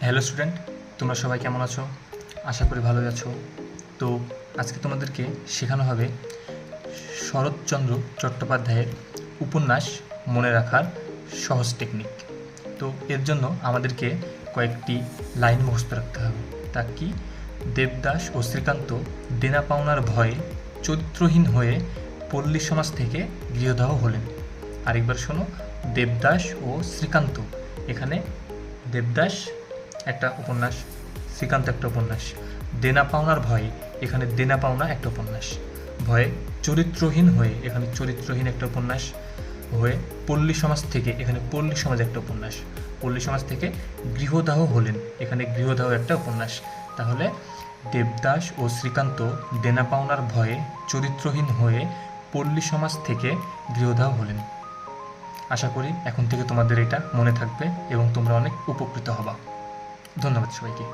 Hello student, তোমরা সবাই কেমন আছো? আশা করি ভালোই আছো। তো আজকে তোমাদেরকে শেখানো হবে শরৎচন্দ্র চট্টোপাধ্যায়ের উপন্যাস মনে রাখার সহজ টেকনিক। তো এর জন্য আমাদেরকে কয়েকটি লাইন মুখস্থ রাখতে হবে। তা কি? দেবদাস ও শ্রীকান্ত দেনা পাওনার ভয়ে চরিত্রহীন হয়ে পল্লী সমাজ থেকে গৃহদাহ হলেন। আরেকবার শোনো, দেবদাস ও শ্রীকান্ত। এখানে দেবদাস একটা উপন্যাস, শ্রীকান্ত একটা উপন্যাস। দেনা পাওনার ভয়ে, এখানে দেনা পাওনা একটা উপন্যাস। ভয়ে চরিত্রহীন হয়ে, এখানে চরিত্রহীন একটা উপন্যাস। হয়ে পল্লী সমাজ থেকে, এখানে পল্লী সমাজ একটা উপন্যাস। পল্লী সমাজ থেকে গৃহদাহ হলেন, এখানে গৃহদাহ একটা উপন্যাস। তাহলে দেবদাস ও শ্রীকান্ত দেনা পাওনার ভয়ে চরিত্রহীন হয়ে পল্লী সমাজ থেকে গৃহদাহ হলেন। আশা করি এখন থেকে তোমাদের এটা মনে থাকবে এবং তোমরা অনেক উপকৃত হবা। ধন্যবাদ সবাইকে।